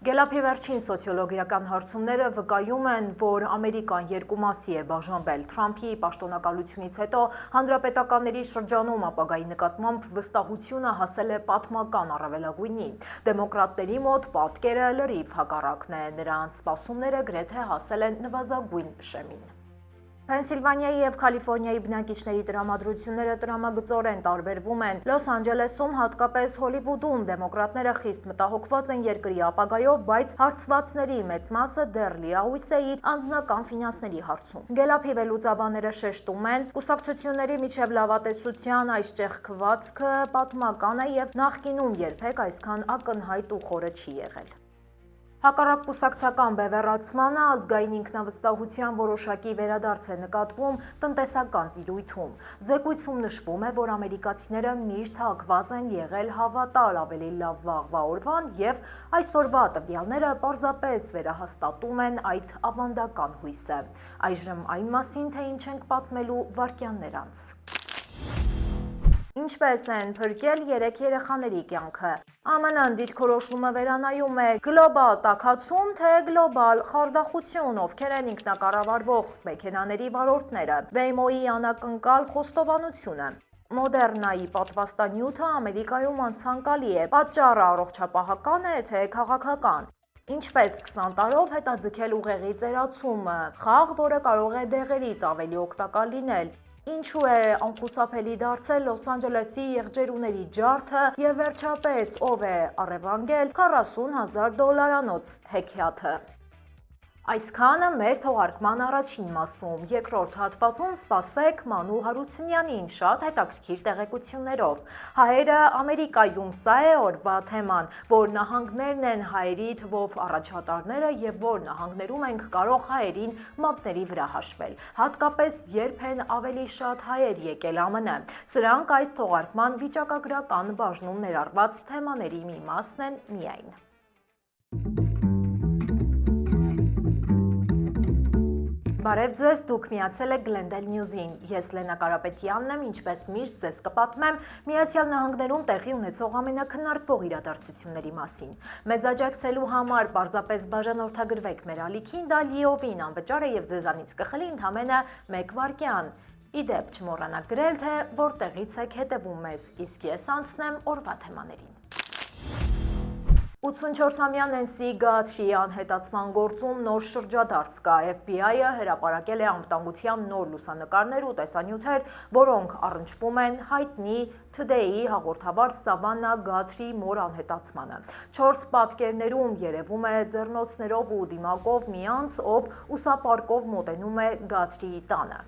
Գելափի վերջին սոցիոլոգիական հարցումները վկայում են, որ Ամերիկան երկու մասի է բաժանվել։ Թրամփի պաշտոնակալությունից հետո հանրապետականների շրջանում ապագայի նկատմամբ վստահությունը հասել է պատմական առավելագույնի։ Դեմոկրատների մոտ պատկերը լրիվ հակառակն է, նրանց սպասումները գրեթե հասել են նվազագույն շեմին։ Փենսիլվանիայի եւ Կալիֆոռնիայի բնակիչների տրամադրությունները տրամագծորեն տարբերվում են։ Լոս Անջելեսում, հատկապես Հոլիվուդում, դեմոկրատները խիստ մտահոգված են երկրի ապագայով, բայց հարցվածների մեծ մասը դեռ լիահույս է իր անձնական ֆինանսների հարցում։ Գելափի վերլուծաբանները շեշտում են, կուսակցությունների միջև լավատեսության այս ճեղքվածքը պատմական է եւ նախկինում երբեք այսքան ակնհայտ ու խորը չի եղել։ Հակառակ կուսակցական բևեռացմանը ազգային ինքնավստահության որոշակի վերադարձ է նկատվում տնտեսական տիրույթում։ Զեկույցում նշվում է, որ ամերիկացիները միշտ հակված են եղել հավատալ ավելի լավ վաղվա օրվան եւ այսօրվա տվյալները պարզապես վերահաստատում են այդ ավանդական հույսը։ Այժմ այն մասին, թե ինչ ենք պատմելու վայրկյաններ անց։ Ինչպես են փրկել 3 երեխաների կյանքը։ ԱՄՆ-ն դիրքորոշումը վերանայում է գլոբալ տաքացում, թե գլոբալ խարդախություն, ովքեր են ինքնակառավարվող մեքենաների վարորդները, Waymo-ի անակնկալ խոստովանությունը։ Մոդեռնայի պատվաստանյութը Ամերիկայում անցանկալի է, պատճառը առողջապահական է, թե քաղաքական։ Ինչպես 20 տարով հետաձգել ուղեղի ծերացումը, խաղ, որը կարող է դեղերից ավելի օգտակար լինել։ Ինչու է անխուսափելի դարձել Լոս Անջելեսի եղջերուների ջարդը եւ վերջապես ով է առևանգել $40,000 հեքիաթը։ Այսքանը մեր թողարկման առաջին մասում, երկրորդ հատվածում սպասեք Մանու Հարությունյանին շատ հետաքրքիր տեղեկություններով։ Հայերը Ամերիկայում, սա է օրվա թեման, որ նահանգներն են հայերի թվով առաջատարները եւ որ նահանգներում ենք կարող հայերին մատների վրա հաշվել։ Հատկապես երբ են ավելի շատ հայեր եկել ԱՄՆ։ Սրանք այս թողարկման վիճակագրական բաժնում ներառված թեմաների մի մասն են միայն։ Բարև ձեզ, դուք միացել եք Glendale News-ին։ Ես Լենա Կարապետյանն եմ, ինչպես միշտ ձեզ կպատմեմ Միացյալ Նահանգներում տեղի ունեցող ամենաքննարկվող իրադարձությունների մասին։ Մեզ աջակցելու համար պարզապես բաժանորդագրվեք մեր ալիքին, դա լիովին անվճար է եւ ձեզանից կխլի ընդամենը 1 վայրկյան։ Ի դեպ չմոռանաք գրել, թե որտեղից եք հետևում մեզ, իսկ ես անցնեմ օրվա թեմաներին։ 84-ամյա Նենսի Գաթրիի անհետացման գործում նոր շրջադարձ կա։ FBI-ը հրապարակել է անվտանգության նոր լուսանկարներ ու տեսանյութեր, որոնք առնչվում են հայտնի Today-ի հաղորդավար Սավաննա Գաթրիի մոր անհետացմանը։ 4 պատկերներում երևում է ձեռնոցներով ու դիմակով մի անձ, ով ուսապարկով մոտենում է Գաթրիի տանը։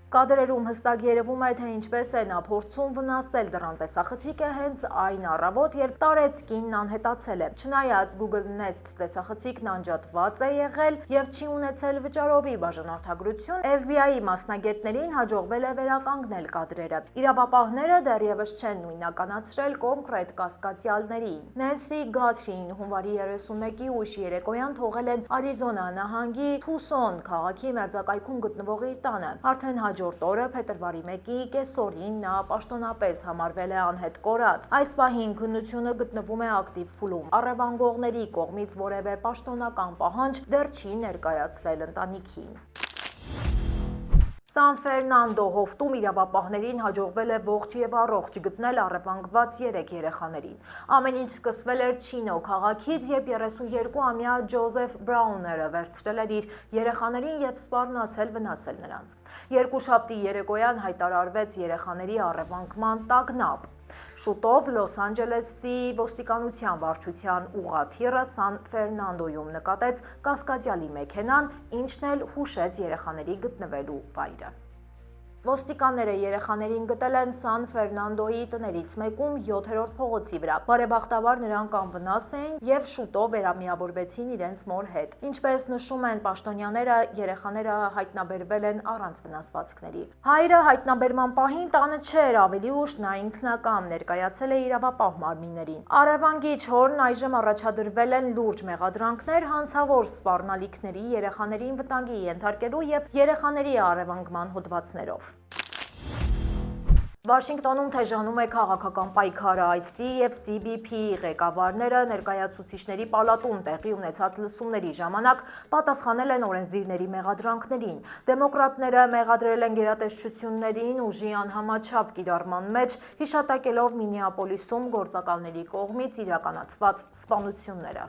Կադրերում հստակ երևում է, թե ինչպես է նա փորձում վնասել դռան տեսախցիկը հենց այն առավոտ, երբ տարեց կինն անհետացել է։ Չնայած Google Nest տեսախցիկն անջատված է եղել եւ չի ունեցել վճարովի բաժանորդագրություն, FBI-ի մասնագետներին հաջողվել է վերականգնել կադրերը։ Իրավապահները դեռևս չեն նույնականացրել կոնկրետ կասկածյալներին։ Նենսի Գաթրիին հունվարի 31-ի ուշ երեկոյան թողել են Արիզոնա նահանգի Թուսոն քաղաքի մերձակայքում գտնվող իր տանը։ Արդեն հաջորդ օրը փետրվարի 1-ի կեսօրին նա պաշտոնապես համարվել է անհետ կորած։ Այս պահին քննությունը գտնվում է ակտիվ փուլում։ Առևանգողների կողմից որևէ պաշտոնական պահանջ դեռ չի ներկայացվել ընտանիքին։ Սան Ֆերնանդո հովտում իրավապահներին հաջողվել է ողջ եւ առողջ գտնել առևանգված 3 երեխաներին։ Ամեն ինչ սկսվել էր Չինո քաղաքից, երբ 32-ամյա Ջոզեֆ Բրաուները վերցրել էր իր երեխաներին եւ սպառնացել վնասել նրանց։ Երկուշաբթի երեկոյան հայտարարվեց երեխաների առևանգման տագնապ։ Շուտով Լոս Անջելեսի ոստիկանության վարչության ուղղաթիռը Սան Ֆերնանդոյում նկատեց կասկածյալի մեքենան, ինչն էլ հուշեց երեխաների գտնվելու վայրը։ Ոստիկանները երեխաներին գտել են Սան Ֆերնանդոյի տներից մեկում 7-րդ փողոցի վրա։ Բարեբախտաբար նրանք անվնաս էին եւ շուտով վերամիավորվեցին իրենց մոր հետ։ Ինչպես նշում են պաշտոնյաները, երեխաները հայտնաբերվել են առանց վնասվածքների։ Հայրը հայտնաբերման պահին տանը չէր, ավելի ուշ նա ինքնակամ ներկայացել է իրավապահ մարմիններին։ Առևանգիչ հորն այժմ առաջադրվել են լուրջ մեղադրանքներ հանցավոր սպառնալիքների, երեխաներին վտանգի ենթարկելու եւ երեխաների առևանգման հոդվածներով։ Վաշինգտոնում թեժանում է քաղաքական պայքարը, IC և CBP-ի ղեկավարները ներկայացուցիչների պալատում տեղի ունեցած լսումների ժամանակ պատասխանել են օրենսդիրների մեղադրանքներին։ Դեմոկրատները մեղադրել են գերատեսչություններին ուժի անհամաչափ կիրառման մեջ, հիշատակելով Մինեապոլիսում գործակալների կողմից իրականացված սպանությունները։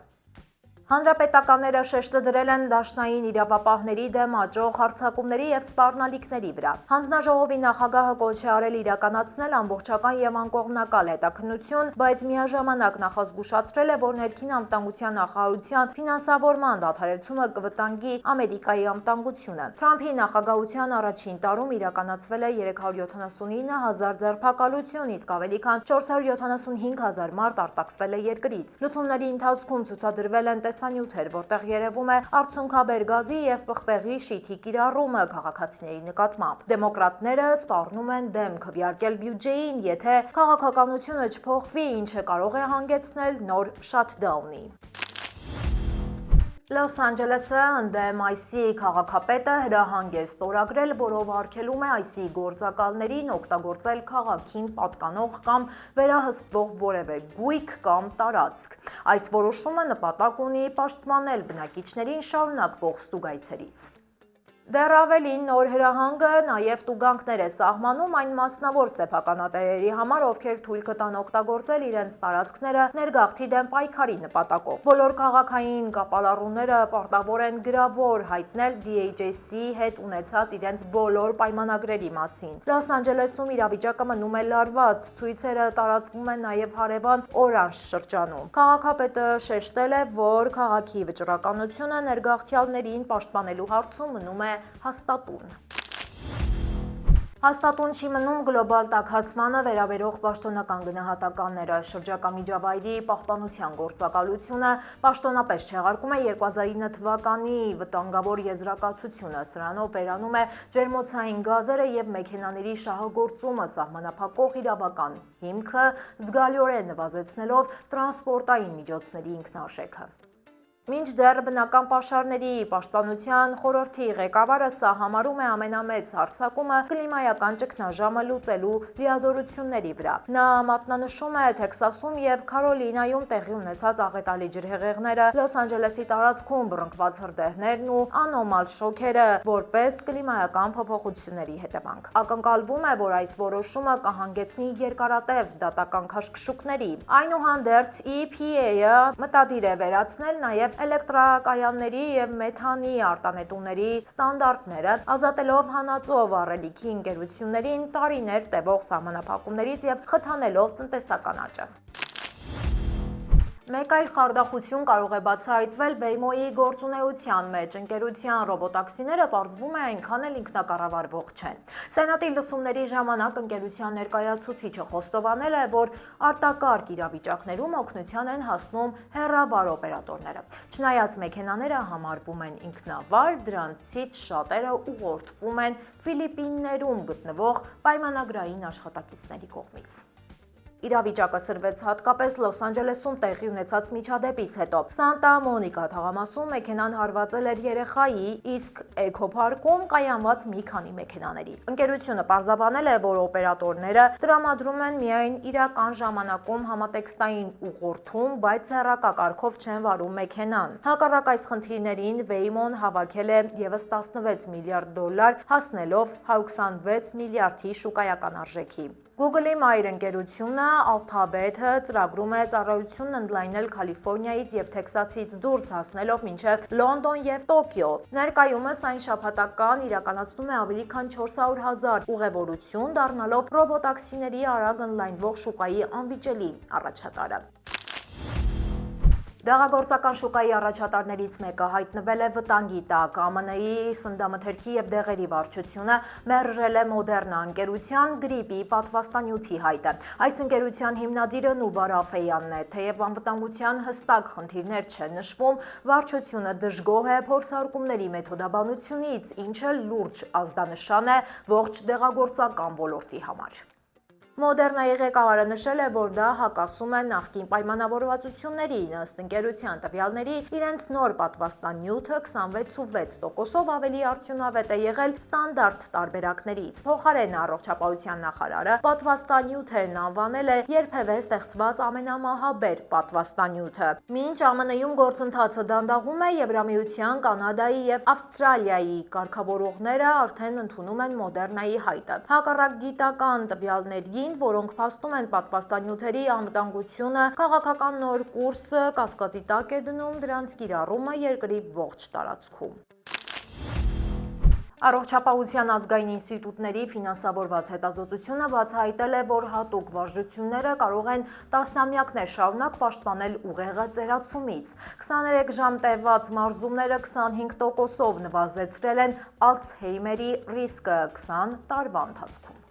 Հանրապետականները շեշտը դրել են դաշնային իրավապահների դեմ աճող հարձակումների և սպառնալիքների վրա։ Հանձնաժողովի նախագահը կոչ է արել իրականացնել ամբողջական և անկողմնակալ հետաքննություն, բայց միաժամանակ նախազգուշացրել է, որ ներքին անվտանգության նախարարության ֆինանսավորման դադարեցումը կվտանգի Ամերիկայի անվտանգությունը։ Թրամփի նախագահության առաջին տարում իրականացվել է 379,000 ձերբակալություն, իսկ ավելի քան 475,000 մարդ արտաքսվել է երկրից։ Լուծումների ընթացքում ցուցադրվել են տեսանյութեր, որտեղ երևում է արցունքաբեր գազի և պղպեղի շիթի կիրառումը քաղաքացիների նկատմամբ։ Դեմոկրատները սպառնում են դեմ քվեարկել բյուջեին, եթե քաղաքականությունը չփոխվի, ինչը կարող է հանգեցնել նոր շաթդաունի։ Լոս Անջելեսը ընդդեմ IC քաղաքապետը հրահանգ է ստորագրել, որով արգելում է IC գործակալներին օգտագործել քաղաքին պատկանող կամ վերահսկվող որևէ գույք կամ տարածք։ Այս որոշումը նպատակ ունի պաշտպանել բնակիչներին շարունակվող ստուգայցերից։ Դեռ ավելին, նոր հրահանգը նաև տուգանքներ է սահմանում այն մասնավոր սեփականատերերի համար, ովքեր թույլ կտան օգտագործել իրենց տարածքները ներգաղթի դեմ պայքարի նպատակով։ Բոլոր քաղաքային կապալառուները պարտավոր են գրավոր հայտնել DHS-ի հետ ունեցած իրենց բոլոր պայմանագրերի մասին։ Լոս Անջելեսում իրավիճակը մնում է լարված, ցույցերը տարածվում են նաև հարևան Օրանժ շրջանում։ Քաղաքապետը շեշտել է, որ քաղաքի վճռականությունը ներգաղթյալներին պաշտպանելու հարցում մնում է հաստատուն։ Հաստատուն չի մնում գլոբալ տաքացմանը վերաբերող պաշտոնական գնահատականները։ Շրջակա միջավայրի պահպանության գործակալությունը պաշտոնապես չեղարկում է 2009 թվականի վտանգավոր եզրակացությունը։ Սրանով վերանում է ջերմոցային գազերը և մեքենաների շահագործումը սահմանափակող իրավական հիմքը, զգալիորեն նվազեցնելով տրանսպորտային միջոցների ինքնարժեքը։ Մինչդեռ բնական պաշարների պաշտպանության խորհրդի ղեկավարը սա համարում է ամենամեծ հարձակումը կլիմայական ճգնաժամը լուծելու լիազորությունների վրա։ Նա մատնանշում է Թեքսասում և Քարոլինայում տեղի ունեցած աղետալի ջրհեղեղները, Լոս Անջելեսի տարածքում բռնկված հրդեհներն ու անոմալ շոքերը որպես կլիմայական փոփոխությունների հետևանք։ Ակնկալվում է, որ այս որոշումը կհանգեցնի երկարատև դատական քաշքշուկների։ Այնուհանդերձ EPA-ը մտադիր է վերացնել նաև էլեկտրակայանների և մեթանի արտանետումների ստանդարտները, ազատելով հանածո վառելիքի ընկերություններին տարիներ տևող սահմանափակումներից և խթանելով տնտեսական աճը։ Մեկ այլ խարդախություն կարող է բացահայտվել Waymo-ի գործունեության մեջ։ Ընկերության ռոբոտաքսիները պարզվում է այնքան էլ ինքնակառավարվող չեն։ Սենատի լսումների ժամանակ ընկերության ներկայացուցիչը խոստովանել է, որ արտակարգ իրավիճակներում օգնության են հասնում հեռավար օպերատորները։ Չնայած մեքենաները համարվում են ինքնավար, դրանցից շատերը ուղղորդվում են Ֆիլիպիններում գտնվող պայմանագրային աշխատակիցների կողմից։ Իրավիճակը սրվեց հատկապես Լոս Անջելեսում տեղի ունեցած միջադեպից հետո։ Սանտա Մոնիկա թաղամասում մեքենան հարվածել էր երեխայի, իսկ էքոփարքում կայանված մի քանի մեքենաների։ Ընկերությունը պարզաբանել է, որ օպերատորները տրամադրում են միայն իրական ժամանակում համատեքստային ուղղորդում, բայց հեռակա կարգով չեն վարում մեքենան։ Հակառակ այս խնդիրներին Waymo-ն հավաքել է ևս $16 միլիարդ, հասնելով 126 միլիարդի շուկայական արժեքի։ Google-ի մայր ընկերությունը Alphabet-ը ծրագրում է ծառայությունն ընդլայնել Կալիֆոռնիայից և Թեքսասից դուրս հասնելով մինչև Լոնդոն և Տոկիո։ Ներկայումս այն շաբաթական իրականացնում է ավելի քան 400,000 ուղևորություն, դառնալով ռոբոտաքսիների արագ ընդլայնվող շուկայի անվիճելի առաջատարը։ Դեղագործական շուկայի առաջատարներից մեկը հայտնվել է վտանգի տակ։ ԱՄՆ-ի սննդամթերքի և դեղերի վարչությունը մերժել է Մոդեռնա ընկերության գրիպի պատվաստանյութի հայտը։ Այս ընկերության հիմնադիրը Նուբար Աֆեյանն է, թեև անվտանգության հստակ խնդիրներ չեն նշվում, վարչությունը դժգոհ է փորձարկումների մեթոդաբանությունից, ինչը լուրջ ազդանշան է ողջ դեղագործական ոլորտի համար։ Մոդեռնայի ղեկավարը նշել է, որ դա հակասում է նախկին պայմանավորվածություններին, ըստ ընկերության տվյալների, իրենց նոր պատվաստանյութը 26.6%-ով ավելի արդյունավետ է եղել ստանդարտ տարբերակներից։ Փոխարեն առողջապահության նախարարը պատվաստանյութերն անվանել է երբևէ ստեղծված ամենամահաբեր պատվաստանյութը։ Մինչ ԱՄՆ-ում գործընթացը դանդաղում է, Եվրամիության, Կանադայի եւ Ավստրալիայի կարգավորողները արդեն ընդունում են Մոդեռնայի հայտը։ Հակառակ գիտական տվյալներին, որոնք փաստում են պատվաստանյութերի անվտանգությունը, քաղաքական նոր կուրսը կասկածի տակ է դնում դրանց կիրառումը երկրի ողջ տարածքում։ Առողջապահության ազգային ինստիտուտների ֆինանսավորված հետազոտությունը բացահայտել է, որ հատուկ վարժությունները կարող են տասնամյակներ շարունակ պաշտպանել ուղեղը ծերացումից։ 23 ժամ տևած մարզումները 25%-ով նվազեցրել են Ալցհեյմերի ռիսկը 20 տարվա ընթացքում։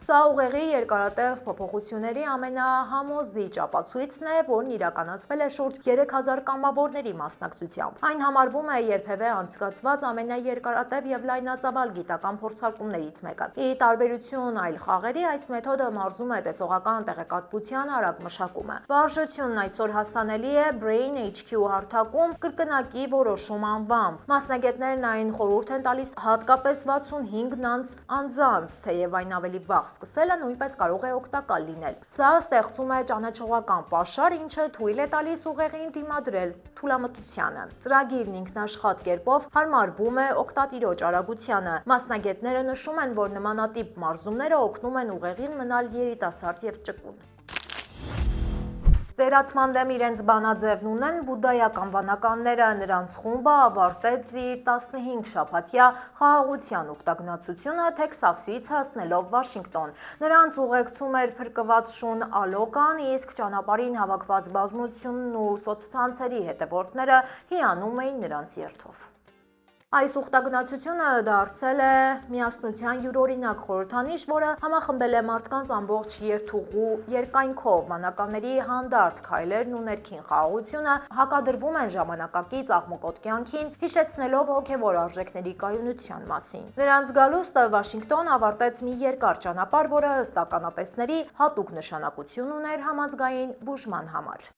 Սա ուղեղի երկարատև փոփոխությունների ամենահամոզիչ ապացույցն է, որն իրականացվել է շուրջ 3000 կամավորների մասնակցությամբ։ Այն համարվում է երբևէ անցկացված ամենաերկարատև եւ լայնածավալ գիտական փորձարկումներից մեկը։ Ի տարբերություն այլ խաղերի, այս մեթոդը մարզում է տեսողական տեղեկատվության արագ մշակումը։ Վարժությունն այսօր հասանելի է Brain HQ հարթակում կրկնակի որոշում անվամբ։ Մասնագետներն այն խորհուրդ են տալիս հատկապես 65 անձանց, թեև այն ավելի վաղ սկսելը նույնպես կարող է օգտակար լինել։ Սա ստեղծում է ճանաչողական պաշար, ինչը թույլ է տալիս ուղեղին դիմադրել թուլամտությանը։ Ծրագիրն ինքնաշխատ կերպով հարմարվում է օգտատիրոջ արագությանը։ Մասնագետները նշում են, որ նմանատիպ մարզումները օգնում են ուղեղին մնալ երիտասարդ եւ ճկուն։ Ծերացման դեմ իրենց բանաձևն ունեն բուդդայական վանականները, նրանց խումբը ավարտեց իր 15 շաբաթյա խաղաղության ուխտագնացությունը Թեքսասից հասնելով Վաշինգտոն։ Նրանց ուղեկցում էր փրկված Շուն Ալոկան, իսկ ճանապարհին հավաքված բազմությունն ու սոցցանցերի հետևորդները հիանում էին նրանց երթով։ Այս ուխտագնացությունը դարձել է միասնության յուրօրինակ խորհրդանիշ, որը համախմբել է մարդկանց ամբողջ երթուղու երկայնքով։ Վանականների հանդարտ քայլերն ու ներքին խաղաղությունը հակադրվում են ժամանակակից աղմկոտ կյանքին, հիշեցնելով հոգևոր արժեքների կայունության մասին։ Նրանց գալուստը Վաշինգտոն ավարտեց մի երկար ճանապարհ, որը ըստ ականատեսների հատուկ նշանակություն ուներ համազգային բուժման համար։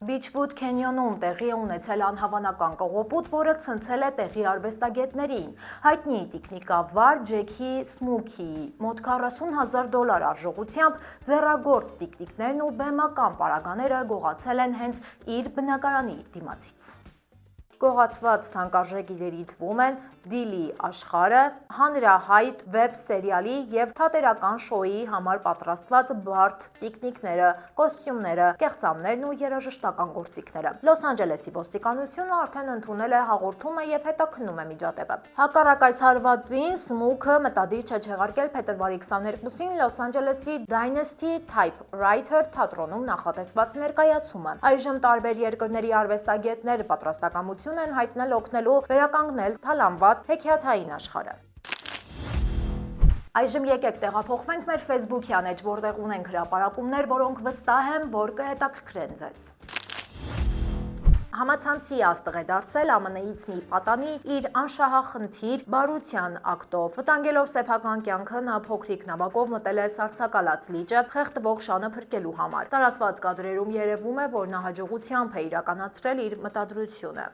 Բիչվուդ քենյոնում տեղի է ունեցել անհավանական կողոպուտ, որը ցնցել է տեղի արվեստագետներին։ Հայտնի տիկնիկավար Ջեքի Սմուքիի մոտ $40,000 արժողությամբ ձեռագործ տիկնիկներն ու բեմական պարագաները գողացել են հենց իր բնակարանի դիմացից։ Գողացված թանկարժեք իրերի թվում են Դիլի աշխարհը, հանրահայտ վեբ սերիալի եւ թատերական շոուի համար պատրաստված բարդ տիկնիկները, կոստյումները, կեղծամներն ու երաժշտական գործիքները։ Լոս Անջելեսի ոստիկանությունը արդեն ընդունել է հաղորդումը եւ հետաքննում է միջադեպը։ Հակառակ այս հարվածին Սմուքը մտադիր չէ չեղարկել փետրվարի 22-ին Լոս Անջելեսի Dynasty Typewriter թատրոնում նախատեսված ներկայացումը։ Այժմ տարբեր երկրների արվեստագետներ պատրաստակամություն են հայտնել օգնելու վերականգնել թալանված հեքիաթային աշխարհը։ Այժմ եկեք տեղափոխվենք մեր Facebook-յան էջ, որտեղ ունենք հրապարակումներ, որոնք վստահ եմ, որ կհետաքրքրեն ձեզ։ Համացանցի աստղ է դարձել ԱՄՆ-ից մի պատանի իր անշահախնդիր բարության ակտով։ Վտանգելով սեփական կյանքը, նա փոքրիկ նավակով մտել է Սառցակալած լիճը խեղդվող շանը փրկելու համար։ Տարածված կադրերում երևում է, որ նա հաջողությամբ է իրականացրել իր մտադրությունը։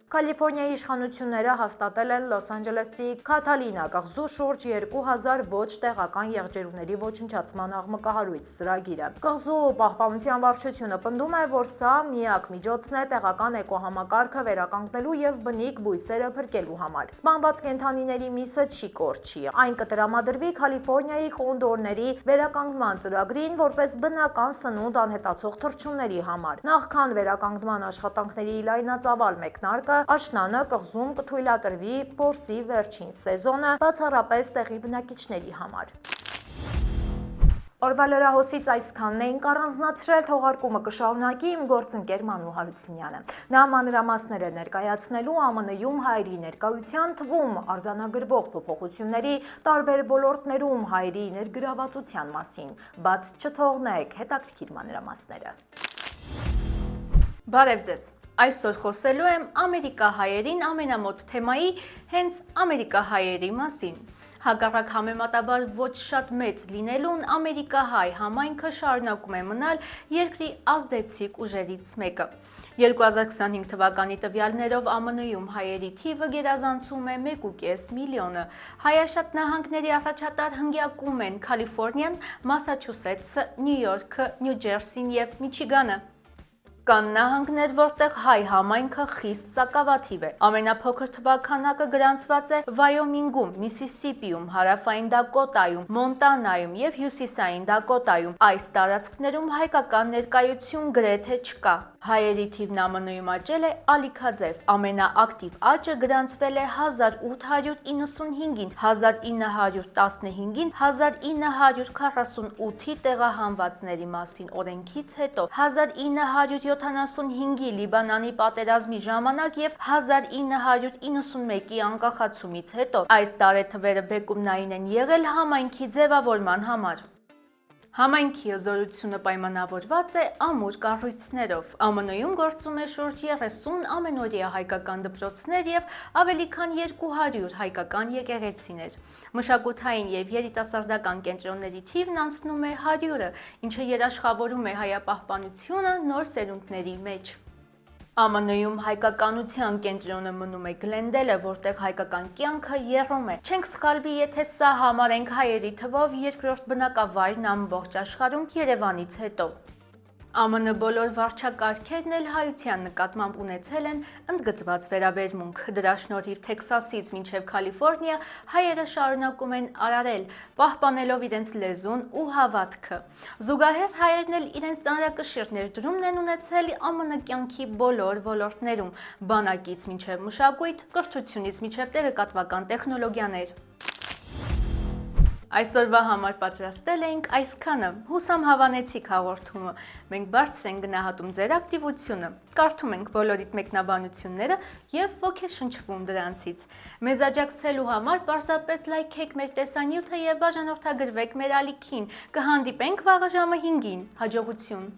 Կալիֆոռնիայի իշխանությունները հաստատել են Լոս Անջելեսի Քաթալինա կղզու շուրջ 2000 ոչ տեղական եղջերուների ոչնչացման աղմկահարույց ծրագիրը։ Կղզու պահպանության վարչությունը պնդում է, որ սա միակ միջոցն է տեղական էկոհամակարգը վերականգնելու եւ բնիկ բույսերը փրկելու համար։ Սպանված կենդանիների միսը չի կորչի։ Այն կտրամադրվի Կալիֆոռնիայի կոնդորների վերականգնման ծրագրին, որպես բնական սնունդ անհետացող թռչունների համար։ Նախքան վերականգնման աշխատանքների լայնածավալ մեկնարկը աշնանը կղզում կթույլատրվի փորձի վերջին սեզոնը, բացառապես տեղի բնակիչների համար։ Օրվա լրահոսից այսքանն էինք առանձնացրել, թողարկումը կշարունակի իմ գործընկեր Մանու Հարությունյանը։ Նա մանրամասներ է ներկայացնելու ԱՄՆ-ում հայերի ներկայության թվում արձանագրվող փոփոխությունների տարբեր ոլորտներում հայերի ներգրավվածության մասին։ Բաց չթողնեք հետաքրքիր մանրամասները։ Բարև ձեզ։ Այսօր խոսելու եմ ամերիկահայերին ամենամոտ թեմայի հենց ամերիկահայերի մասին։ Հակառակ համեմատաբար ոչ շատ մեծ լինելուն ամերիկահայ համայնքը շարունակում է մնալ երկրի ազդեցիկ ուժերից մեկը։ 2025 թվականի տվյալներով ԱՄՆ-ում հայերի թիվը գերազանցում է 1,5 միլիոնը։ Հայաշատ նահանգների առաջատար հնգյակում են Կալիֆոռնիան, Մասաչուսեթսը, Նյու Յորքը, Նյու Ջերսին և Միչիգանը։ Կան նահանգներ, որտեղ հայ համայնքը խիստ սակավաթիվ է։ Ամենափոքր թվաքանակը գրանցված է Վայոմինգում, Միսիսիպիում, Հարավային Դակոտայում, Մոնտանայում և Հյուսիսային Դակոտայում։ Այս տարածքներում հայկական ներկայություն գրեթե չկա։ Հայերի թիվն ԱՄՆ-ում աճել է ալիքաձև։ Ամենաակտիվ աճը գրանցվել է 1895-ին, 1915-ին, 1948-ի տեղահանվածների մասին օրենքից հետո, 1975-ի Լիբանանի պատերազմի ժամանակ և 1991-ի անկախացումից հետո։ Այս տարեթվերը բեկումնային են եղել համայնքի ձևավորման համար։ Համայնքի հզորությունը պայմանավորված է ամուր կառույցներով։ ԱՄՆ-ում գործում է շուրջ 30 ամենօրյա հայկական դպրոցներ և ավելի քան 200 հայկական եկեղեցիներ։ Մշակութային և երիտասարդական կենտրոնների թիվն անցնում է 100-ը, ինչը երաշխավորում է հայապահպանությունը նոր սերունդների մեջ։ ԱՄՆ-ում հայկականության կենտրոնը մնում է Գլենդելը, որտեղ հայկական կյանքը եռում է։ Չենք սխալվի, եթե սա համարենք հայերի թվով երկրորդ բնակավայրն ամբողջ աշխարհում Երևանից հետո։ ԱՄՆ բոլոր վարչակարգերն էլ հայության նկատմամբ ունեցել են ընդգծված վերաբերմունք։ Դրա շնորհիվ Թեքսասից մինչև Կալիֆոռնիա հայերը շարունակում են արարել, պահպանելով իրենց լեզուն ու հավատքը։ Զուգահեռ հայերն էլ իրենց ծանրակշիռ ներդրումն են ունեցել ԱՄՆ կյանքի բոլոր ոլորտներում՝ բանակից մինչև մշակույթ, կրթությունից մինչև տեղեկատվական տեխնոլոգիաներ։ Այսօրվա համար պատրաստել էինք այսքանը։ Հուսամ հավանեցիք հաղորդումը։ Մենք բարձր ենք գնահատում ձեր ակտիվությունը, կարդում ենք բոլորիդ մեկնաբանությունները և ոգեշնչվում դրանցից։ Մեզ աջակցելու համար պարզապես լայքեք մեր տեսանյութը և բաժանորդագրվեք մեր ալիքին։ Կհանդիպենք վաղը ժամը 5-ին։ Հաջողություն։